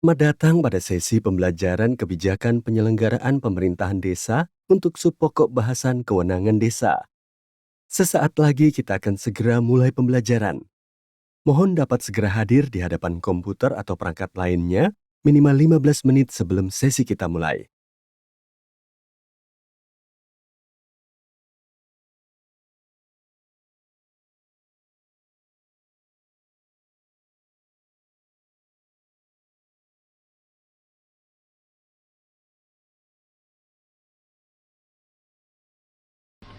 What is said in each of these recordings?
Selamat datang pada sesi pembelajaran kebijakan penyelenggaraan pemerintahan desa untuk subpokok bahasan kewenangan desa. Sesaat lagi kita akan segera mulai pembelajaran. Mohon dapat segera hadir di hadapan komputer atau perangkat lainnya minimal 15 menit sebelum sesi kita mulai.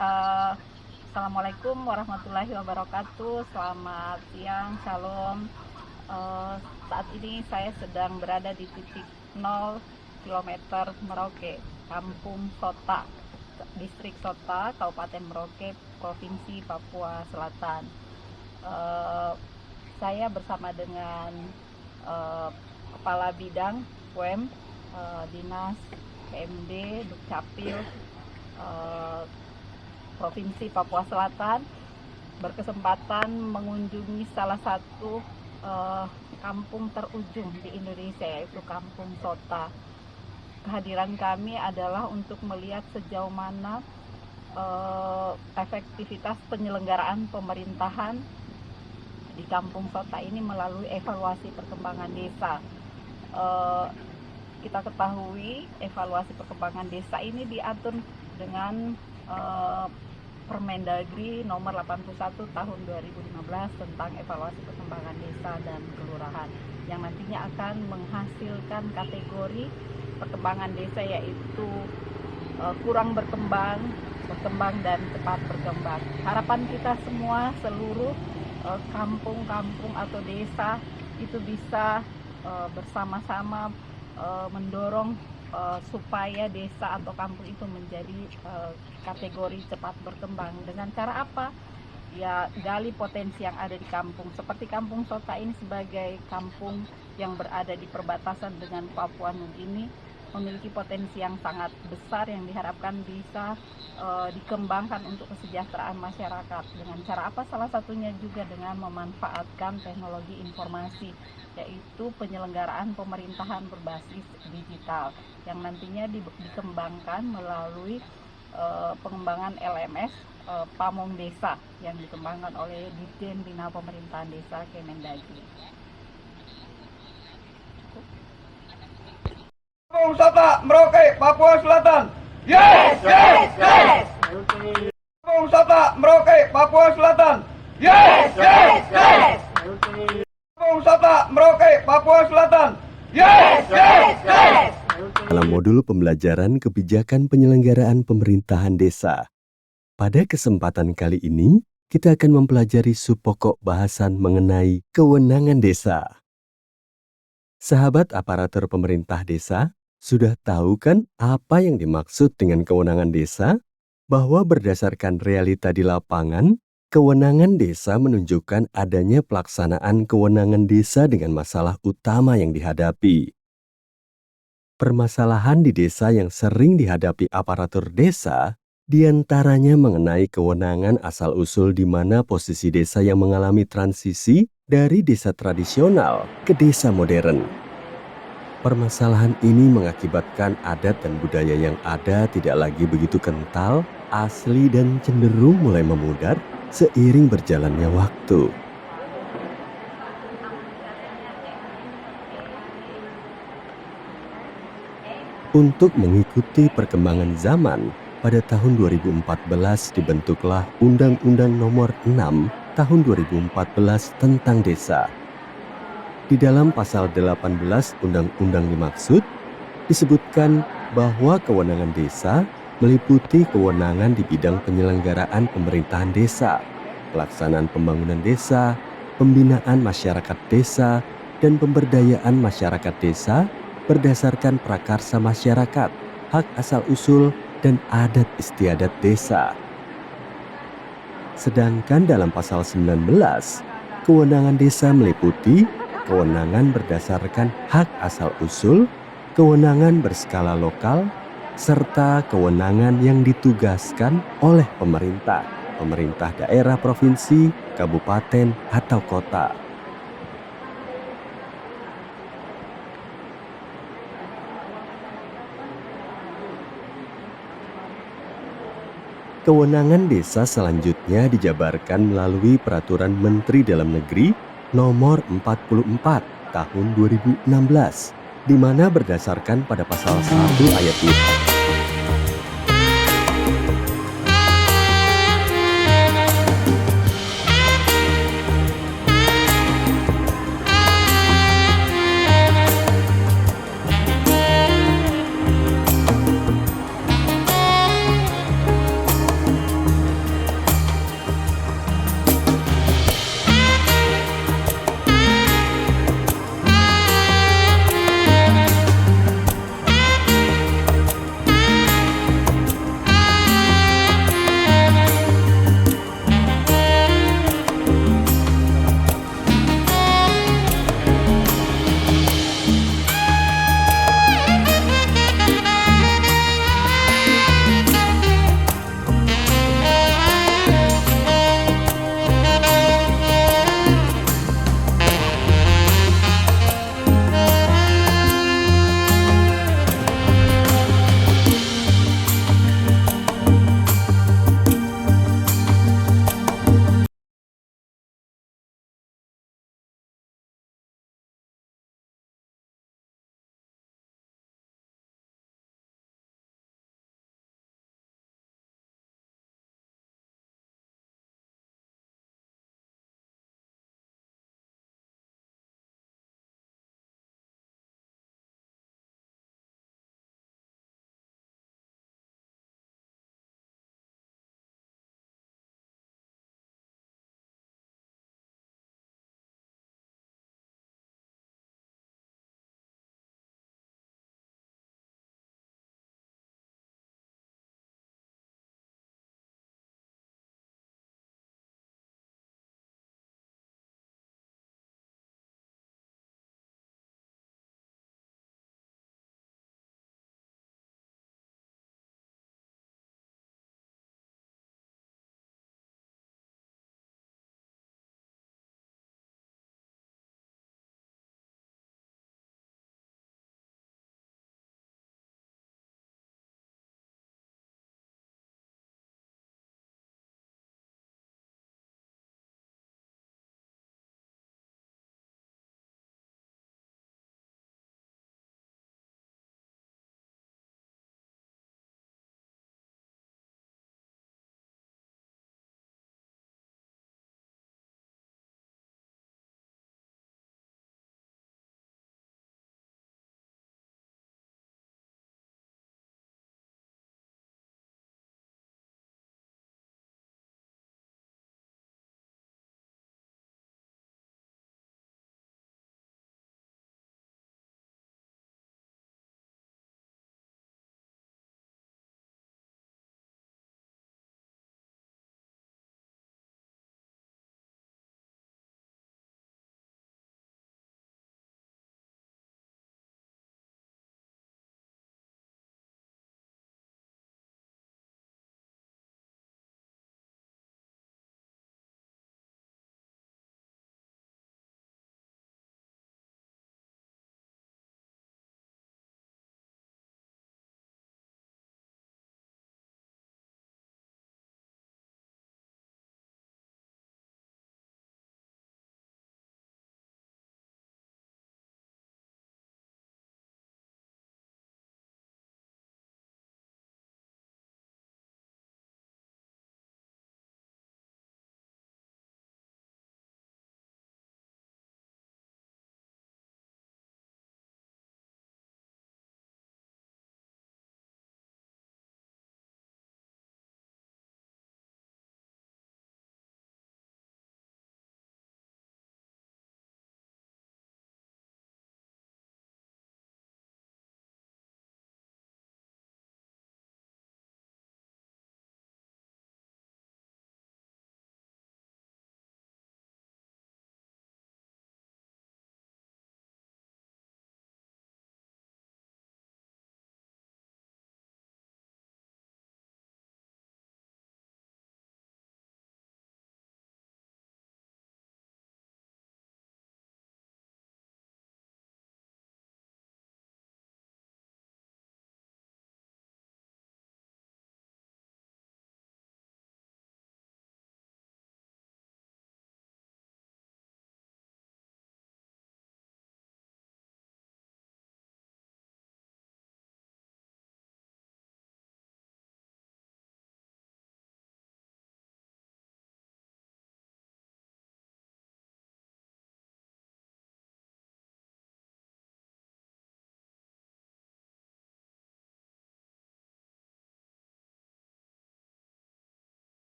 Assalamualaikum warahmatullahi wabarakatuh. Selamat siang, shalom. Saat ini saya sedang berada di titik 0 km Merauke, Kampung Sota, Distrik Sota, Kabupaten Merauke, Provinsi Papua Selatan. Saya bersama dengan Kepala Bidang PUEM, Dinas PMD, Dukcapil, Provinsi Papua Selatan, berkesempatan mengunjungi salah satu kampung terujung di Indonesia, yaitu Kampung Sota. Kehadiran kami adalah untuk melihat sejauh mana efektivitas penyelenggaraan pemerintahan di Kampung Sota ini melalui evaluasi perkembangan desa. Kita ketahui evaluasi perkembangan desa ini diatur dengan Permendagri nomor 81 tahun 2015 tentang evaluasi perkembangan desa dan kelurahan yang nantinya akan menghasilkan kategori perkembangan desa, yaitu kurang berkembang, berkembang, dan cepat berkembang. Harapan kita semua, seluruh kampung-kampung atau desa itu bisa bersama-sama mendorong supaya desa atau kampung itu menjadi kategori cepat berkembang. Dengan cara apa? Ya, gali potensi yang ada di kampung. Seperti Kampung Sota ini sebagai kampung yang berada di perbatasan dengan Papua Nugini, memiliki potensi yang sangat besar yang diharapkan bisa dikembangkan untuk kesejahteraan masyarakat. Dengan cara apa? Salah satunya juga dengan memanfaatkan teknologi informasi, yaitu penyelenggaraan pemerintahan berbasis digital yang nantinya dikembangkan melalui pengembangan LMS Pamong Desa yang dikembangkan oleh Ditjen Bina Pemerintahan Desa Kemendagri. Kampung Sota, Merauke, Papua Selatan. Yes, yes, yes. Kampung Sota, Merauke, Papua Selatan. Yes, yes, yes. Kampung Sota, Merauke, Papua Selatan. Yes, yes, yes. Dalam modul pembelajaran kebijakan penyelenggaraan pemerintahan desa. Pada kesempatan kali ini, kita akan mempelajari subpokok bahasan mengenai kewenangan desa. Sahabat aparatur pemerintah desa, sudah tahu kan apa yang dimaksud dengan kewenangan desa? Bahwa berdasarkan realita di lapangan, kewenangan desa menunjukkan adanya pelaksanaan kewenangan desa dengan masalah utama yang dihadapi. Permasalahan di desa yang sering dihadapi aparatur desa, diantaranya mengenai kewenangan asal-usul di mana posisi desa yang mengalami transisi dari desa tradisional ke desa modern. Permasalahan ini mengakibatkan adat dan budaya yang ada tidak lagi begitu kental, asli, dan cenderung mulai memudar seiring berjalannya waktu. Untuk mengikuti perkembangan zaman, pada tahun 2014 dibentuklah Undang-Undang Nomor 6 Tahun 2014 tentang Desa. Di dalam pasal 18 Undang-Undang dimaksud, disebutkan bahwa kewenangan desa meliputi kewenangan di bidang penyelenggaraan pemerintahan desa, pelaksanaan pembangunan desa, pembinaan masyarakat desa, dan pemberdayaan masyarakat desa berdasarkan prakarsa masyarakat, hak asal-usul, dan adat istiadat desa. Sedangkan dalam pasal 19, kewenangan desa meliputi kewenangan berdasarkan hak asal-usul, kewenangan berskala lokal, serta kewenangan yang ditugaskan oleh pemerintah daerah provinsi, kabupaten, atau kota. Kewenangan desa selanjutnya dijabarkan melalui Peraturan Menteri Dalam Negeri Nomor 44 Tahun 2016, di mana berdasarkan pada pasal 1 ayat 5.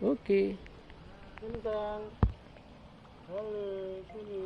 Oke. Sini sayang. Boleh, sini.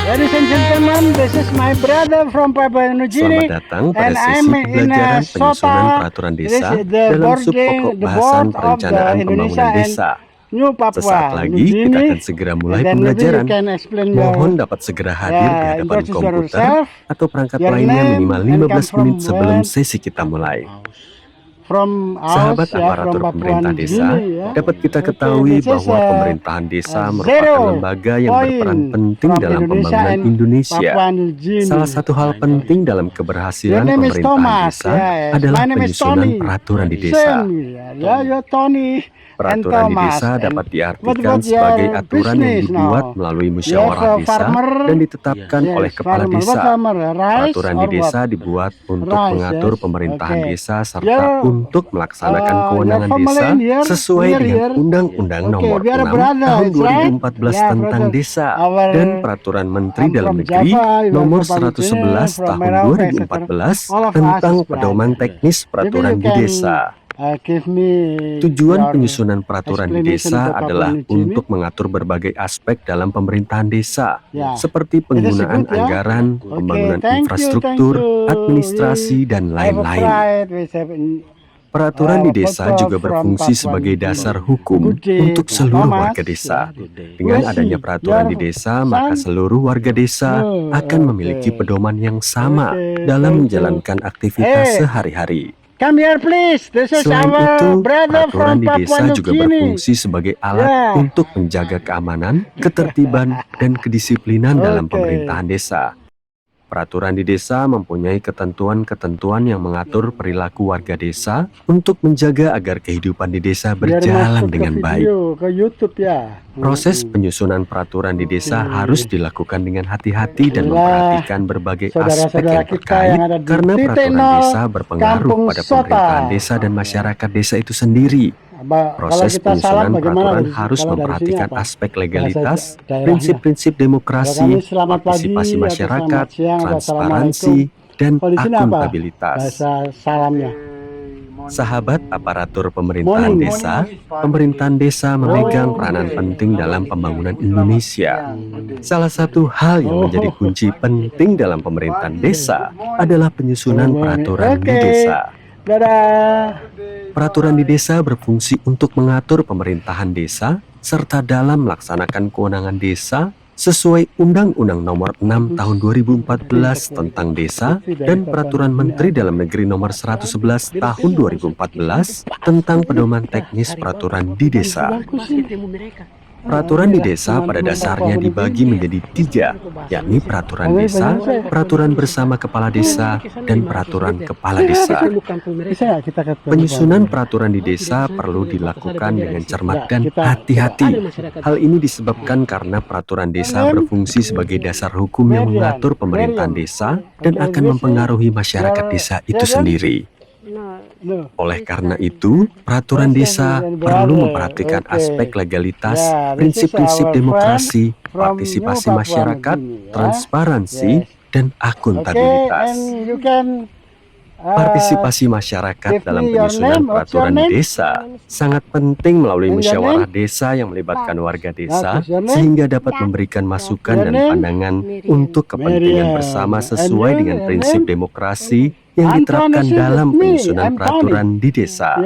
Ladies and gentlemen, this is my brother from Papua New Guinea. Selamat datang pada and sesi I'm in pembelajaran penyusunan Sota. peraturan This desa is the dalam board subpokok the bahasan board of the perencanaan Indonesia pembangunan and desa. New Papua Sesaat New lagi kita Guinea. akan segera mulai And then maybe pembelajaran. you can explain Mohon your dapat segera hadir di hadapan introduce komputer yourself, atau perangkat your lainnya name, minimal and come 15 from menit sebelum where? sesi kita mulai. From Sahabat us, from aparatur Papua pemerintah New desa, Guinea, ya. dapat kita Okay, ketahui this is bahwa pemerintahan desa merupakan 0 lembaga yang point berperan penting from dalam Indonesia pembangunan and Indonesia. Papua New Guinea. Salah satu hal penting dalam Your keberhasilan name is pemerintahan Thomas, desa yes. adalah My name is penyusunan Tony. peraturan di desa. Same, yeah, you're Tony and Peraturan di Thomas. desa And dapat diartikan what sebagai your aturan yang business dibuat now? melalui You have musyawarah a desa farmer? dan ditetapkan Yes, oleh kepala farmer. What desa. farmer? Rice Peraturan or di desa what? dibuat untuk Rice, mengatur yes. pemerintahan Okay. desa serta Your, untuk melaksanakan kewenangan your family desa in here? sesuai Near dengan here? Undang-Undang Okay, Nomor we are a 6 brother, Tahun it's right? 2014 Yeah, tentang brother. desa Our- dan Peraturan Menteri I'm Dalam from Negeri Java, you are Nomor from Papua New Guinea, 111 from Tahun Merauke, 2014 all of us tentang is pedoman brother. teknis peraturan Maybe di you can, desa. give me Tujuan your penyusunan peraturan di explanation desa to Papua adalah New Guinea. untuk mengatur berbagai aspek dalam pemerintahan desa, Ya. seperti It is penggunaan good, ya? anggaran, Okay, pembangunan thank you, infrastruktur, thank you. administrasi, dan Have a lain-lain. pride with having, Peraturan di desa people juga from berfungsi Papua sebagai New Guinea. dasar hukum Good day, untuk seluruh Thomas. warga desa. Yeah. Dengan We'll adanya see. peraturan di Your desa, maka son? seluruh warga desa Oh, akan okay. memiliki pedoman yang sama Okay, dalam thank you. menjalankan aktivitas Hey. sehari-hari. Come here please. This is Selain our itu, brother peraturan from di Papua desa New juga Guinea. berfungsi sebagai alat Yeah. untuk menjaga keamanan, ketertiban, dan kedisiplinan dalam Okay. pemerintahan desa. Peraturan di desa mempunyai ketentuan-ketentuan yang mengatur perilaku warga desa untuk menjaga agar kehidupan di desa Biar berjalan masuk ke dengan baik. video, ke YouTube ya. Proses penyusunan peraturan di desa harus dilakukan dengan hati-hati dan Inilah memperhatikan berbagai aspek saudara-saudara yang kita terkait yang ada di karena titik peraturan nol desa berpengaruh Kampung pada Sota. pemerintahan desa dan masyarakat desa itu sendiri. Kalau Proses kita salah penyusunan bagaimana peraturan dari- harus kalau dari sini memperhatikan apa? aspek legalitas, Bahasa daerahnya. prinsip-prinsip Kalau demokrasi, kami selamat pagi, partisipasi atau masyarakat, selamat siang, atau transparansi, dan Kalau di sini apa? akuntabilitas. Bahasa salamnya. Sahabat aparatur pemerintahan Morning. desa, pemerintahan desa memegang peranan penting dalam pembangunan Indonesia. Salah satu hal yang menjadi kunci penting dalam pemerintahan desa adalah penyusunan peraturan di Oke. desa. Dadah. Peraturan di desa berfungsi untuk mengatur pemerintahan desa serta dalam melaksanakan kewenangan desa sesuai Undang-Undang Nomor 6 Tahun 2014 tentang Desa dan Peraturan Menteri Dalam Negeri Nomor 111 Tahun 2014 tentang pedoman teknis peraturan di desa. Peraturan di desa pada dasarnya dibagi menjadi 3, yakni peraturan desa, peraturan bersama kepala desa, dan peraturan kepala desa. Bisa kita ke Penyusunan peraturan di desa perlu dilakukan dengan cermat dan hati-hati. Hal ini disebabkan karena peraturan desa berfungsi sebagai dasar hukum yang mengatur pemerintahan desa dan akan mempengaruhi masyarakat desa itu sendiri. Oleh karena itu, peraturan desa perlu memperhatikan aspek legalitas, prinsip-prinsip demokrasi, partisipasi masyarakat, transparansi, dan akuntabilitas. Partisipasi masyarakat dalam penyusunan peraturan di desa sangat penting melalui musyawarah desa yang melibatkan warga desa sehingga dapat memberikan masukan dan pandangan untuk kepentingan bersama sesuai dengan prinsip demokrasi yang diterapkan dalam penyusunan peraturan di desa.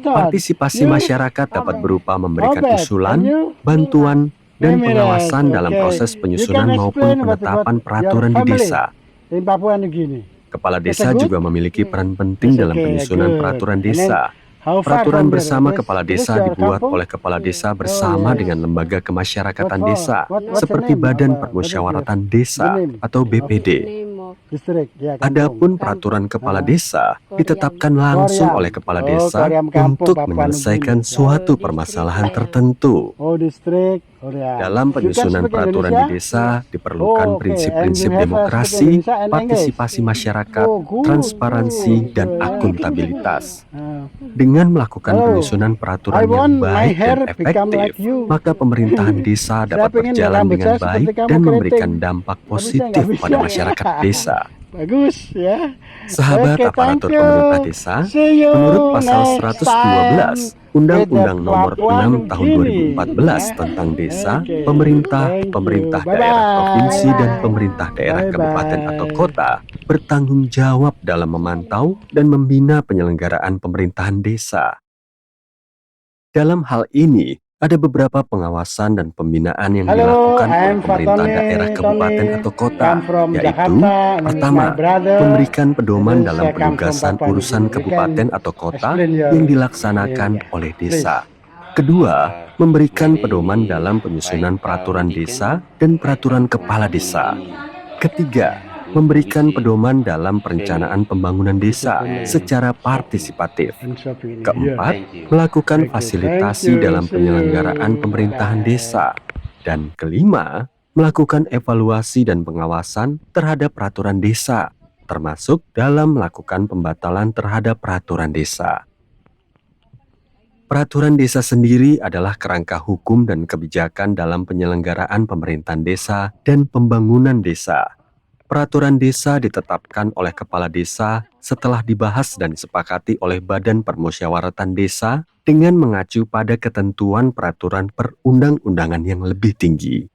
Partisipasi masyarakat dapat berupa memberikan usulan, bantuan, dan pengawasan dalam proses penyusunan maupun penetapan peraturan di desa. Kepala desa juga memiliki peran penting dalam penyusunan peraturan desa. Peraturan bersama kepala desa dibuat oleh kepala desa bersama dengan lembaga kemasyarakatan desa, seperti Badan Permusyawaratan Desa atau BPD. Adapun peraturan kepala desa ditetapkan langsung oleh kepala desa untuk menyelesaikan suatu permasalahan tertentu. Dalam penyusunan peraturan di desa diperlukan prinsip-prinsip demokrasi, partisipasi masyarakat, transparansi, dan akuntabilitas. Dengan melakukan penyusunan peraturan yang baik dan efektif, maka pemerintahan desa dapat berjalan dengan baik dan memberikan dampak positif pada masyarakat desa. Bagus ya. Sahabat Oke, aparatur thank you. pemerintah desa, See you menurut pasal next 112 Undang-Undang with the Nomor Papua 6 Tahun New Guinea. 2014 tentang desa, Oke, pemerintah, thank you. pemerintah Bye-bye. daerah provinsi dan pemerintah daerah Bye-bye. kabupaten atau kota bertanggung jawab dalam memantau dan membina penyelenggaraan pemerintahan desa. Dalam hal ini, ada beberapa pengawasan dan pembinaan yang Halo, dilakukan oleh I'm pemerintah Fatone daerah kabupaten Tony, atau kota, come from yaitu Jakarta, and pertama, my brother. memberikan pedoman Terus dalam saya come from penugasan Papua New urusan Guinea. kabupaten You can atau kota explain your yang dilaksanakan area. oleh desa. Kedua, memberikan pedoman dalam penyusunan peraturan desa dan peraturan kepala desa. Ketiga, memberikan pedoman dalam perencanaan pembangunan desa secara partisipatif. And shopping in Keempat, here. melakukan Thank you, fasilitasi thank you. dalam penyelenggaraan pemerintahan desa. Dan kelima, melakukan evaluasi dan pengawasan terhadap peraturan desa, termasuk dalam melakukan pembatalan terhadap peraturan desa. Peraturan desa sendiri adalah kerangka hukum dan kebijakan dalam penyelenggaraan pemerintahan desa dan pembangunan desa. Peraturan desa ditetapkan oleh kepala desa setelah dibahas dan disepakati oleh Badan Permusyawaratan Desa dengan mengacu pada ketentuan peraturan perundang-undangan yang lebih tinggi.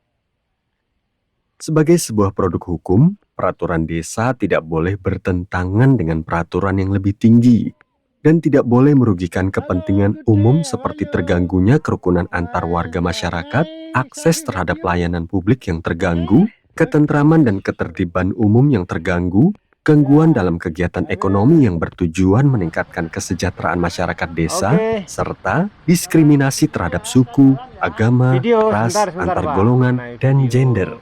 Sebagai sebuah produk hukum, peraturan desa tidak boleh bertentangan dengan peraturan yang lebih tinggi dan tidak boleh merugikan kepentingan umum seperti terganggunya kerukunan antar warga masyarakat, akses terhadap pelayanan publik yang terganggu, ketentraman dan ketertiban umum yang terganggu, gangguan dalam kegiatan ekonomi yang bertujuan meningkatkan kesejahteraan masyarakat desa, serta diskriminasi terhadap suku, agama, ras, antar golongan, dan gender.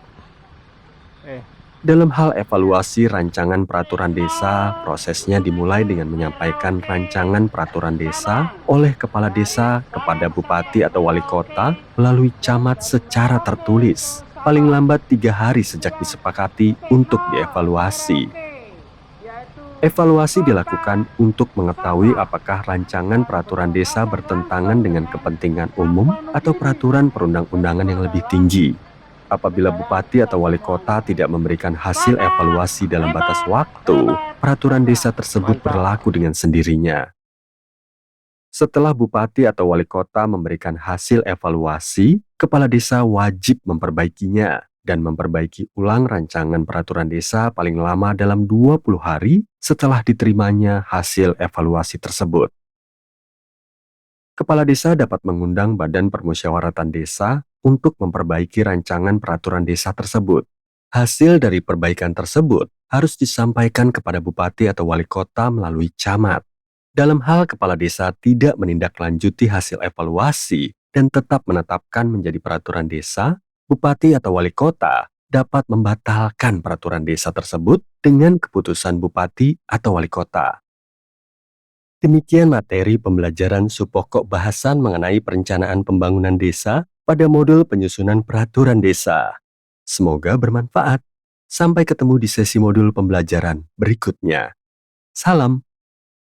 Dalam hal evaluasi rancangan peraturan desa, prosesnya dimulai dengan menyampaikan rancangan peraturan desa oleh kepala desa kepada bupati atau wali kota melalui camat secara tertulis, paling lambat 3 hari sejak disepakati untuk dievaluasi. Evaluasi dilakukan untuk mengetahui apakah rancangan peraturan desa bertentangan dengan kepentingan umum atau peraturan perundang-undangan yang lebih tinggi. Apabila bupati atau wali kota tidak memberikan hasil evaluasi dalam batas waktu, peraturan desa tersebut berlaku dengan sendirinya. Setelah bupati atau wali kota memberikan hasil evaluasi, kepala desa wajib memperbaikinya dan memperbaiki ulang rancangan peraturan desa paling lama dalam 20 hari setelah diterimanya hasil evaluasi tersebut. Kepala desa dapat mengundang Badan Permusyawaratan Desa untuk memperbaiki rancangan peraturan desa tersebut. Hasil dari perbaikan tersebut harus disampaikan kepada bupati atau wali kota melalui camat. Dalam hal kepala desa tidak menindaklanjuti hasil evaluasi, dan tetap menetapkan menjadi peraturan desa, bupati atau wali kota dapat membatalkan peraturan desa tersebut dengan keputusan bupati atau wali kota. Demikian materi pembelajaran subpokok bahasan mengenai perencanaan pembangunan desa pada modul penyusunan peraturan desa. Semoga bermanfaat. Sampai ketemu di sesi modul pembelajaran berikutnya. Salam.